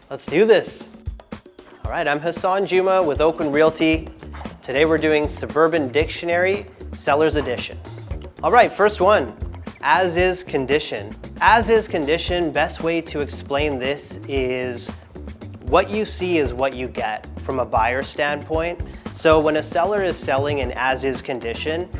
Let's do this. All right, I'm Hasan Juma with Oakland Realty. Today we're doing Suburban Dictionary, Seller's Edition. All right, first one, as is condition. As is condition, best way to explain this is what you see is what you get from a buyer standpoint. So when a seller is selling in as is condition,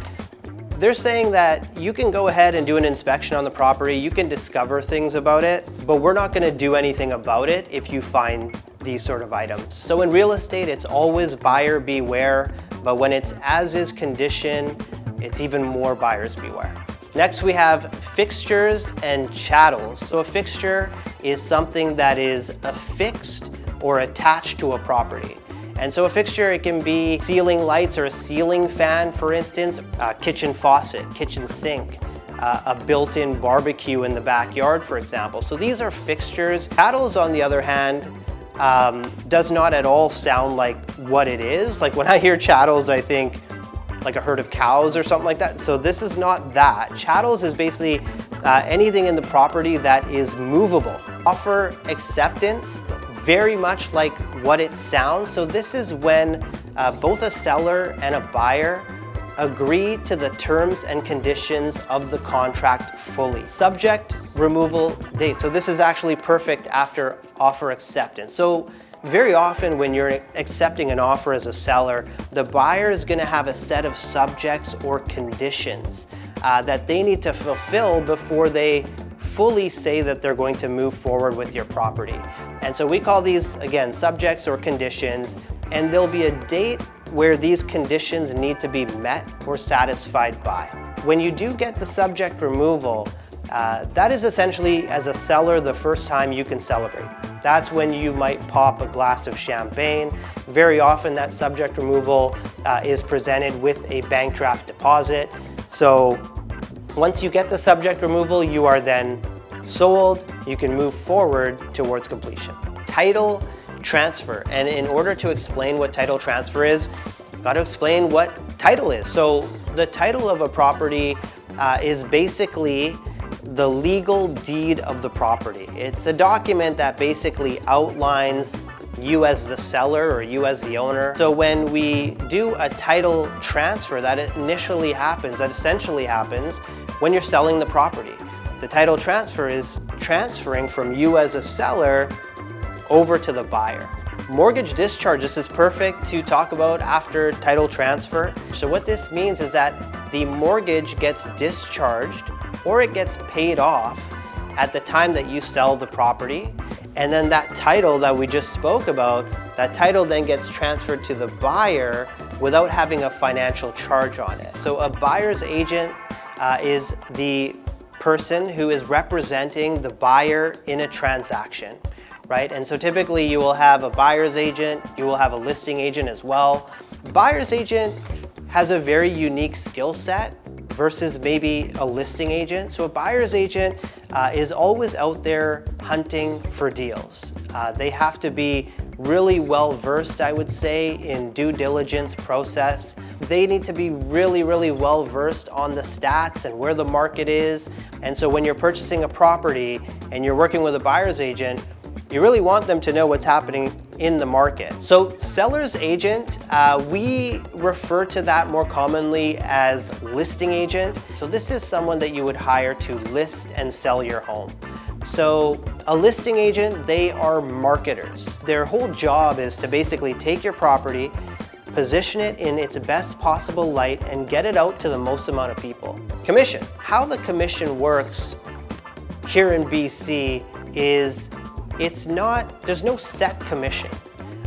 they're saying that you can go ahead and do an inspection on the property, you can discover things about it, but we're not gonna do anything about it if you find these sort of items. So in real estate, it's always buyer beware, but when it's as is condition, it's even more buyers beware. Next we have fixtures and chattels. So a fixture is something that is affixed or attached to a property. And so a fixture, it can be ceiling lights or a ceiling fan, for instance, a kitchen faucet, kitchen sink, a built-in barbecue in the backyard, for example. So these are fixtures. Chattels, on the other hand, does not at all sound like what it is. Like when I hear chattels, I think like a herd of cows or something like that. So this is not that. Chattels is basically anything in the property that is movable. Offer acceptance, very much like what it sounds. So this is when both a seller and a buyer agree to the terms and conditions of the contract fully. Subject removal date. So this is actually perfect after offer acceptance. So very often when you're accepting an offer as a seller, the buyer is going to have a set of subjects or conditions that they need to fulfill before they fully say that they're going to move forward with your property. And so we call these, again, subjects or conditions, and there'll be a date where these conditions need to be met or satisfied by. When you do get the subject removal, that is essentially, as a seller, the first time you can celebrate. That's when you might pop a glass of champagne. Very often that subject removal is presented with a bank draft deposit. So once you get the subject removal, you are then sold. You can move forward towards completion. Title transfer. And in order to explain what title transfer is, you've got to explain what title is. So the title of a property is basically the legal deed of the property. It's a document that basically outlines you as the seller or you as the owner. So when we do a title transfer, that essentially happens when you're selling the property. The title transfer is transferring from you as a seller over to the buyer. Mortgage discharge, this is perfect to talk about after title transfer. So what this means is that the mortgage gets discharged or it gets paid off at the time that you sell the property. And then that title that we just spoke about, that title then gets transferred to the buyer without having a financial charge on it. So a buyer's agent is the person who is representing the buyer in a transaction, right? And so typically you will have a buyer's agent, you will have a listing agent as well. Buyer's agent has a very unique skill set versus maybe a listing agent. So a buyer's agent is always out there hunting for deals. They have to be really well versed, I would say, in due diligence process. They need to be really well versed on the stats and where the market is. And so when you're purchasing a property and you're working with a buyer's agent, you really want them to know what's happening in the market. So seller's agent, we refer to that more commonly as listing agent. So this is someone that you would hire to list and sell your home. So a listing agent, they are marketers. Their whole job is to basically take your property, position it in its best possible light, and get it out to the most amount of people. Commission. How the commission works here in BC is there's no set commission.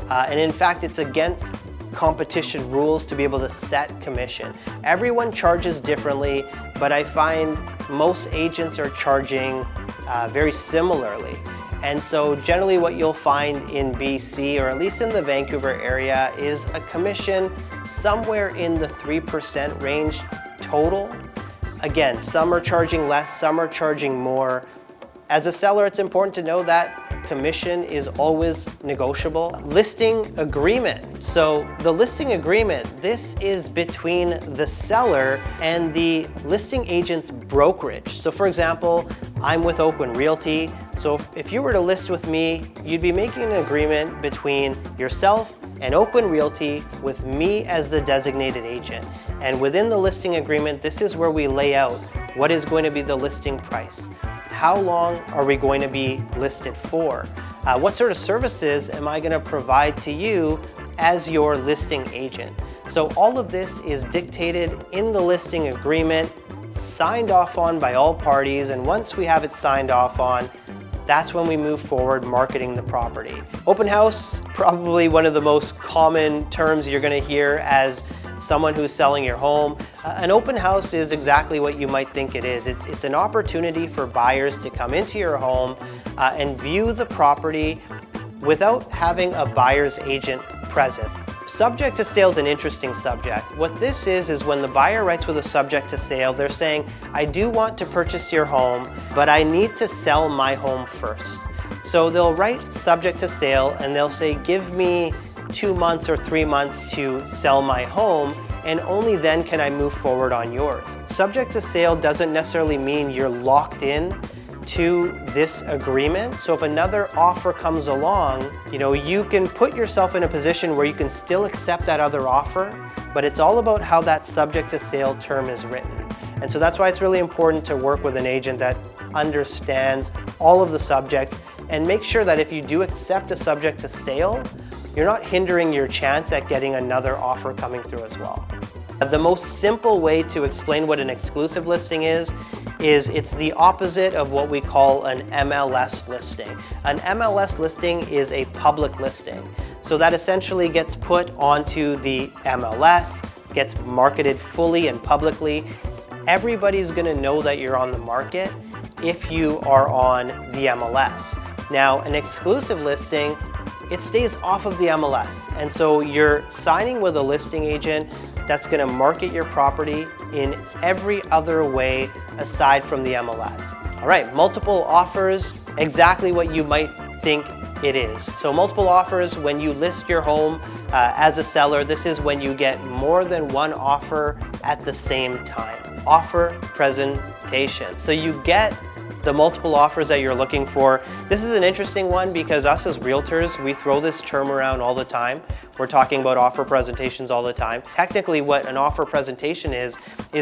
And in fact, it's against competition rules to be able to set commission. Everyone charges differently, but I find most agents are charging very similarly. And so generally what you'll find in BC, or at least in the Vancouver area, is a commission somewhere in the 3% range total. Again, some are charging less, some are charging more. As a seller, it's important to know that commission is always negotiable. Listing agreement. So the listing agreement, this is between the seller and the listing agent's brokerage. So for example, I'm with Oakland Realty. So if you were to list with me, you'd be making an agreement between yourself and Oakland Realty with me as the designated agent. And within the listing agreement, this is where we lay out what is going to be the listing price. How long are we going to be listed for? What sort of services am I going to provide to you as your listing agent? So all of this is dictated in the listing agreement, signed off on by all parties, and once we have it signed off on, that's when we move forward marketing the property. Open house, probably one of the most common terms you're going to hear as someone who's selling your home. An open house is exactly what you might think it is. It's an opportunity for buyers to come into your home and view the property without having a buyer's agent present. Subject to sale is an interesting subject. What this is when the buyer writes with a subject to sale, they're saying, I do want to purchase your home, but I need to sell my home first. So they'll write subject to sale and they'll say, give me 2 months or 3 months to sell my home, and only then can I move forward on yours. Subject to sale doesn't necessarily mean you're locked in to this agreement. So if another offer comes along, you can put yourself in a position where you can still accept that other offer, but it's all about how that subject to sale term is written. And so that's why it's really important to work with an agent that understands all of the subjects and make sure that if you do accept a subject to sale, you're not hindering your chance at getting another offer coming through as well. The most simple way to explain what an exclusive listing is it's the opposite of what we call an MLS listing. An MLS listing is a public listing. So that essentially gets put onto the MLS, gets marketed fully and publicly. Everybody's gonna know that you're on the market if you are on the MLS. Now, an exclusive listing, it stays off of the MLS. And so you're signing with a listing agent that's gonna market your property in every other way aside from the MLS. All right, multiple offers, exactly what you might think it is. So multiple offers, when you list your home as a seller, this is when you get more than one offer at the same time. Offer presentation. So you get the multiple offers that you're looking for. This is an interesting one because us as realtors, we throw this term around all the time. We're talking about offer presentations all the time. Technically, what an offer presentation is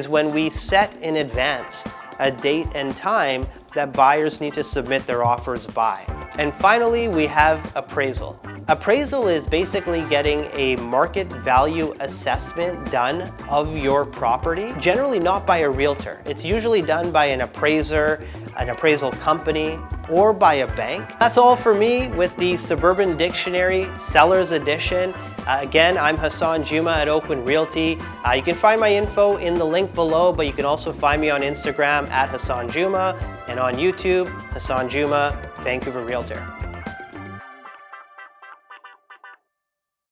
when we set in advance a date and time that buyers need to submit their offers by. And finally, we have appraisal. Appraisal is basically getting a market value assessment done of your property, generally not by a realtor. It's usually done by an appraiser, an appraisal company, or by a bank. That's all for me with the Suburban Dictionary Seller's Edition. Again, I'm Hasan Juma at Oakland Realty. You can find my info in the link below, but you can also find me on Instagram at Hasan Juma and on YouTube, Hasan Juma, Vancouver Realtor.